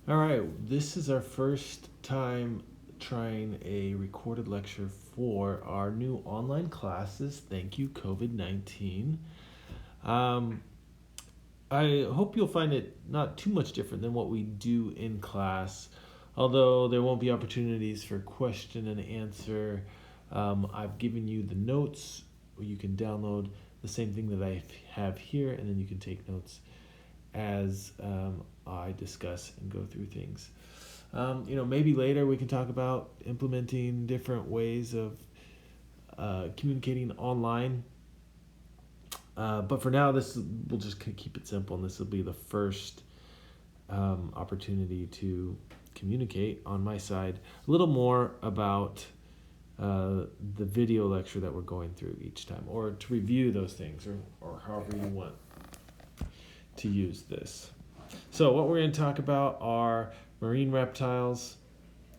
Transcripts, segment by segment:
All right, this is our first time trying a recorded lecture for our new online classes. Thank you, COVID-19. Um, I hope you'll find it not too much different than what we do in class, although there won't be opportunities for question and answer. I've given you the notes, or you can download the same thing that I have here, and then you can take notes as I discuss and go through things. Maybe later we can talk about implementing different ways of communicating online. But for now, we'll just keep it simple, and this will be the first opportunity to communicate on my side a little more about the video lecture that we're going through each time, or to review those things, or however you want to use this. So what we're going to talk about are marine reptiles,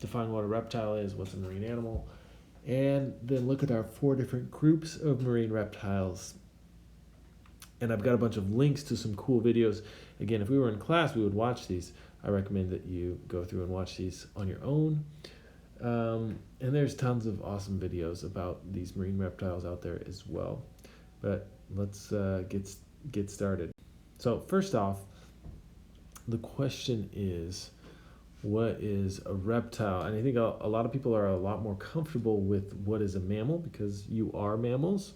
define what a reptile is, what's a marine animal, and then look at our 4 different groups of marine reptiles. And I've got a bunch of links to some cool videos. Again, if we were in class, we would watch these. I recommend that you go through and watch these on your own. And there's tons of awesome videos about these marine reptiles out there as well. But let's get started. So first off, the question is, what is a reptile? And I think a lot of people are a lot more comfortable with what is a mammal because you are mammals.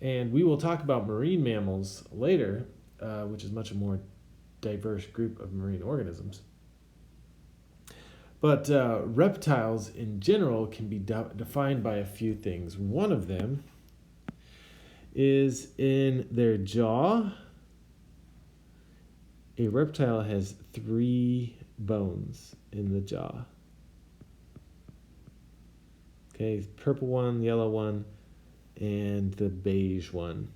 And we will talk about marine mammals later, which is much more diverse group of marine organisms. But reptiles in general can be defined by a few things. One of them is in their jaw. A reptile has 3 bones in the jaw. Okay, purple one, yellow one, and the beige one.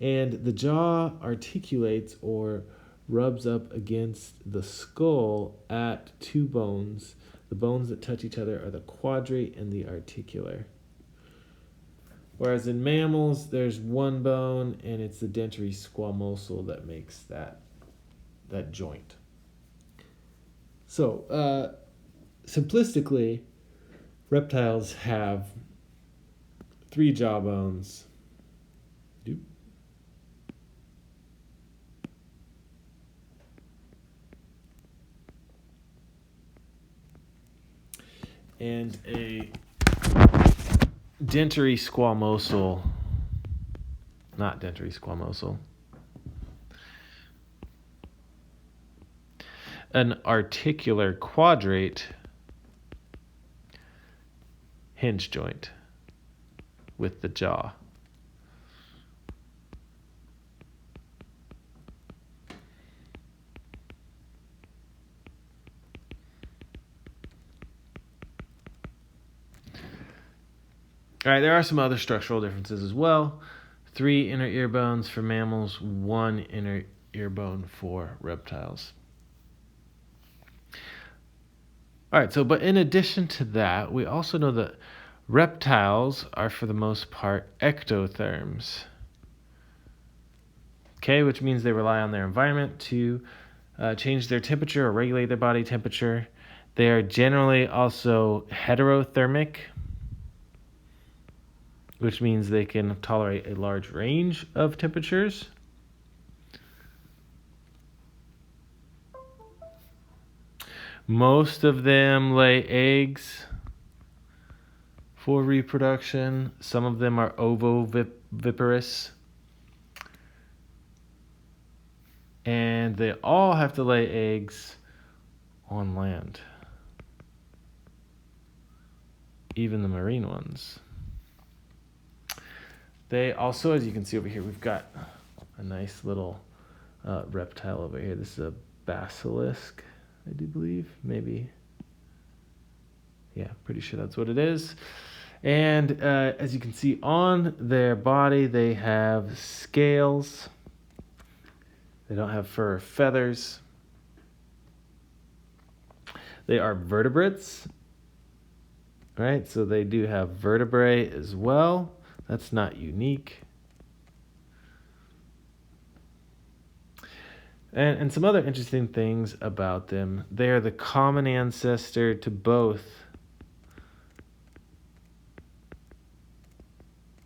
And the jaw articulates or rubs up against the skull at 2 bones. The bones that touch each other are the quadrate and the articular. Whereas in mammals, there's 1 bone, and it's the dentary squamosal that makes that joint. So, simplistically, reptiles have 3 jaw bones. And a dentary squamosal, not dentary squamosal, an articular quadrate hinge joint with the jaw. All right, there are some other structural differences as well. 3 inner ear bones for mammals, 1 inner ear bone for reptiles. All right, but in addition to that, we also know that reptiles are, for the most part, ectotherms. Okay, which means they rely on their environment to change their temperature or regulate their body temperature. They are generally also heterothermic, which means they can tolerate a large range of temperatures. Most of them lay eggs for reproduction. Some of them are ovoviviparous. And they all have to lay eggs on land, even the marine ones. They also, as you can see over here, we've got a nice little reptile over here. This is a basilisk, I do believe. Maybe. Yeah, pretty sure that's what it is. And as you can see on their body, they have scales. They don't have fur or feathers. They are vertebrates. Right, so they do have vertebrae as well. That's not unique. And some other interesting things about them. They are the common ancestor to both,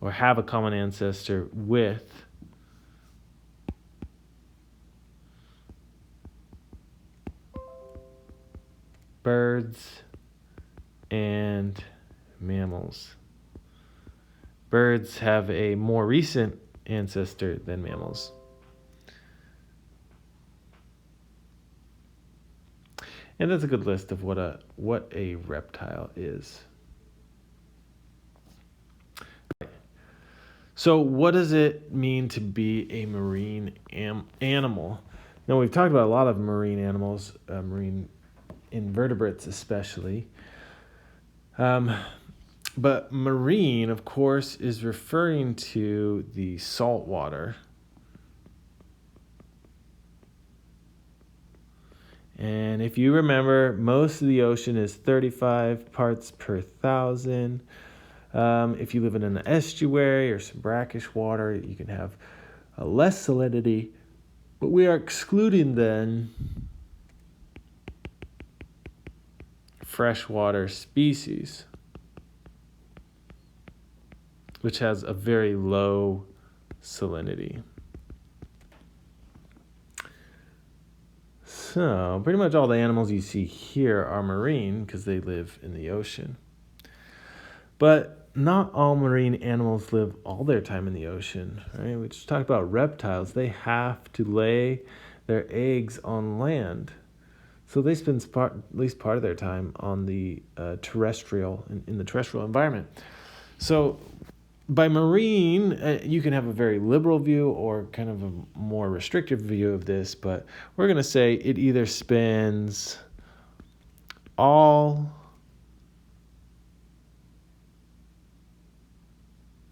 or have a common ancestor with, birds and mammals. Birds have a more recent ancestor than mammals. And that's a good list of what a reptile is. So what does it mean to be a marine animal? Now, we've talked about a lot of marine animals, marine invertebrates especially. But marine, of course, is referring to the salt water. And if you remember, most of the ocean is 35 parts per thousand. If you live in an estuary or some brackish water, you can have less salinity. But we are excluding then freshwater species, which has a very low salinity. So pretty much all the animals you see here are marine because they live in the ocean. But not all marine animals live all their time in the ocean, right? We just talked about reptiles. They have to lay their eggs on land. So they spend at least part of their time on the terrestrial, in the terrestrial environment. So by marine, you can have a very liberal view or kind of a more restrictive view of this, but we're going to say it either spends all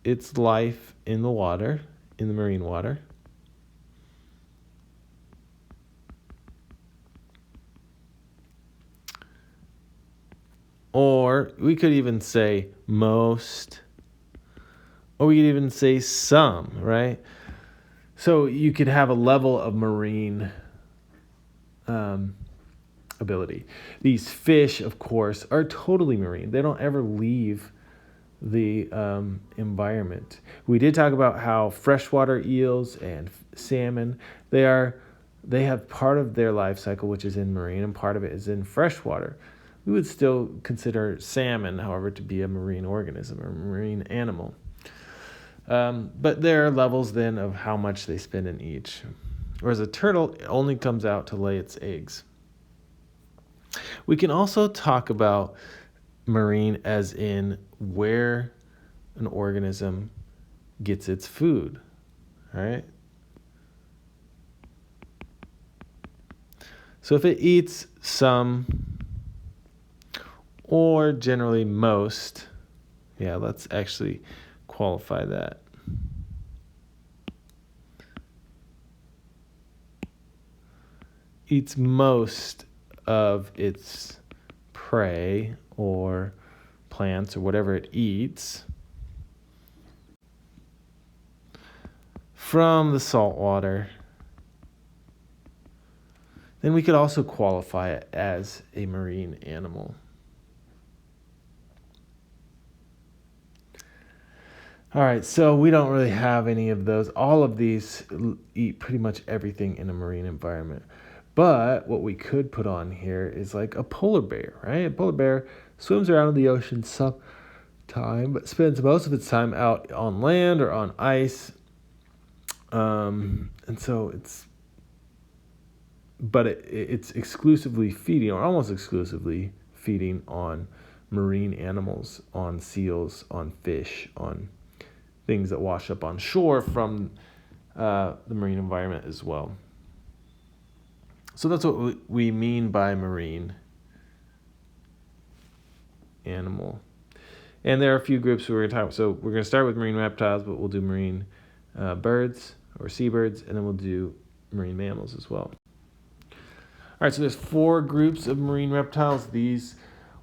its life in the water, in the marine water, or we could even say most, or we could even say some, right? So you could have a level of marine ability. These fish, of course, are totally marine. They don't ever leave the environment. We did talk about how freshwater eels and salmon, they have part of their life cycle which is in marine and part of it is in freshwater. We would still consider salmon, however, to be a marine organism or marine animal. But there are levels then of how much they spend in each. Whereas a turtle only comes out to lay its eggs. We can also talk about marine as in where an organism gets its food, right? So if it eats some or generally most, let's actually qualify that. Eats most of its prey or plants or whatever it eats from the salt water, then we could also qualify it as a marine animal. All right, so we don't really have any of those. All of these eat pretty much everything in a marine environment. But what we could put on here is like a polar bear, right? A polar bear swims around in the ocean sometime, but spends most of its time out on land or on ice. And so it's exclusively feeding, or almost exclusively feeding on marine animals, on seals, on fish, on things that wash up on shore from the marine environment as well. So that's what we mean by marine animal. And there are a few groups we're going to talk about. So we're going to start with marine reptiles, but we'll do marine birds or seabirds, and then we'll do marine mammals as well. All right, so there's 4 groups of marine reptiles. These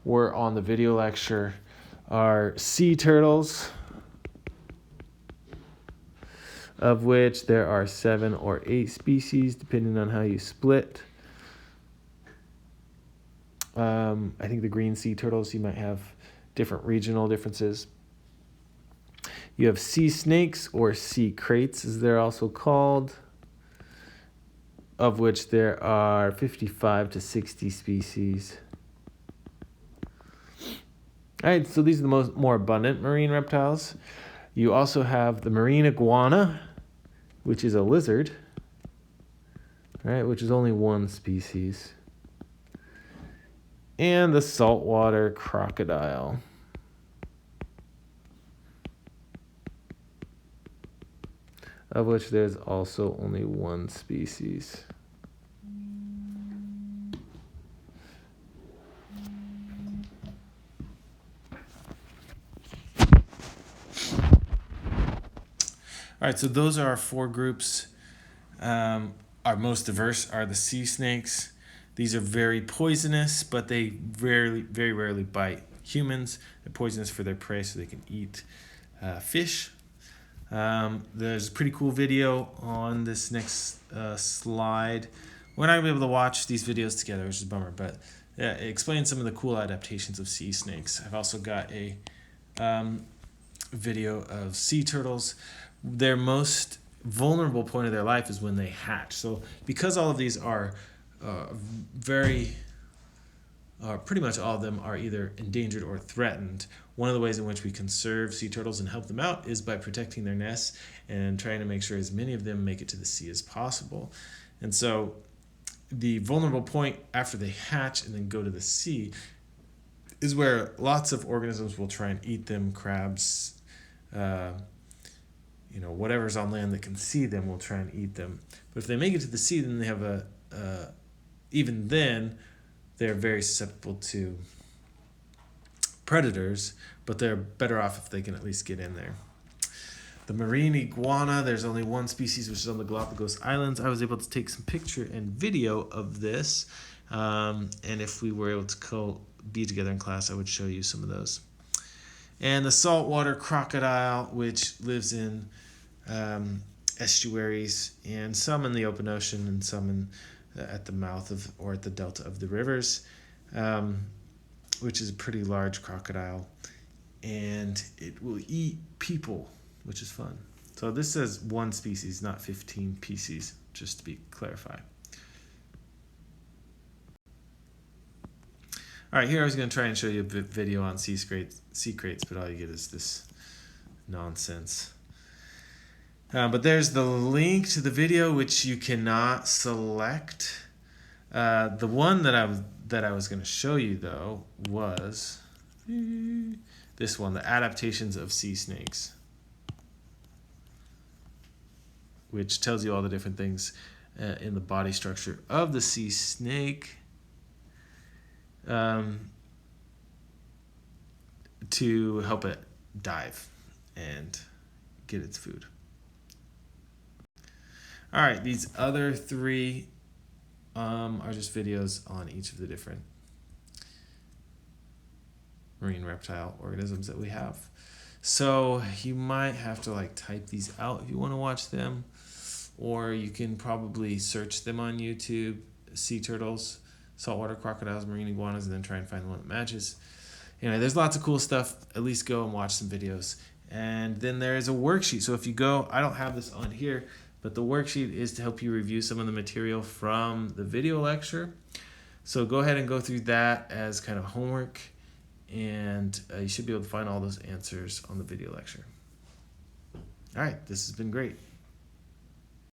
were on the video lecture. Are sea turtles, of which there are 7 or 8 species, depending on how you split. I think the green sea turtles, you might have different regional differences. You have sea snakes, or sea kraits as they're also called, of which there are 55 to 60 species. All right, so these are the more abundant marine reptiles. You also have the marine iguana, which is a lizard, right, which is only one species, and the saltwater crocodile. Of which there's also only one species. All right, so those are our 4 groups. Our most diverse are the sea snakes. These are very poisonous, but they very rarely bite humans. They're poisonous for their prey, so they can eat fish. There's a pretty cool video on this next slide. We're not going to be able to watch these videos together, which is a bummer, but it explains some of the cool adaptations of sea snakes. I've also got a video of sea turtles. Their most vulnerable point of their life is when they hatch. So because all of these are pretty much all of them are either endangered or threatened, one of the ways in which we conserve sea turtles and help them out is by protecting their nests and trying to make sure as many of them make it to the sea as possible. And so the vulnerable point after they hatch and then go to the sea is where lots of organisms will try and eat them. Crabs, whatever's on land that can see them will try and eat them. But if they make it to the sea, then they have even then, they're very susceptible to predators, but they're better off if they can at least get in there. The marine iguana, there's only one species, which is on the Galapagos Islands. I was able to take some picture and video of this, and if we were able to be together in class, I would show you some of those. And the saltwater crocodile, which lives in estuaries, and some in the open ocean, and some at the mouth of or at the delta of the rivers, which is a pretty large crocodile, and it will eat people, which is fun. So this says one species, not 15 species, just to be clarified. All right, here I was going to try and show you a video on sea kraits, but all you get is this nonsense. But there's the link to the video, which you cannot select. The one that I was going to show you, though, was this one, the adaptations of sea snakes, which tells you all the different things in the body structure of the sea snake to help it dive and get its food. All right, these other 3 are just videos on each of the different marine reptile organisms that we have. So you might have to type these out if you want to watch them, or you can probably search them on YouTube: sea turtles, saltwater crocodiles, marine iguanas, and then try and find the one that matches. Anyway, there's lots of cool stuff. At least go and watch some videos. And then there is a worksheet. So if you go, I don't have this on here, but the worksheet is to help you review some of the material from the video lecture. So go ahead and go through that as kind of homework, and you should be able to find all those answers on the video lecture. All right, this has been great.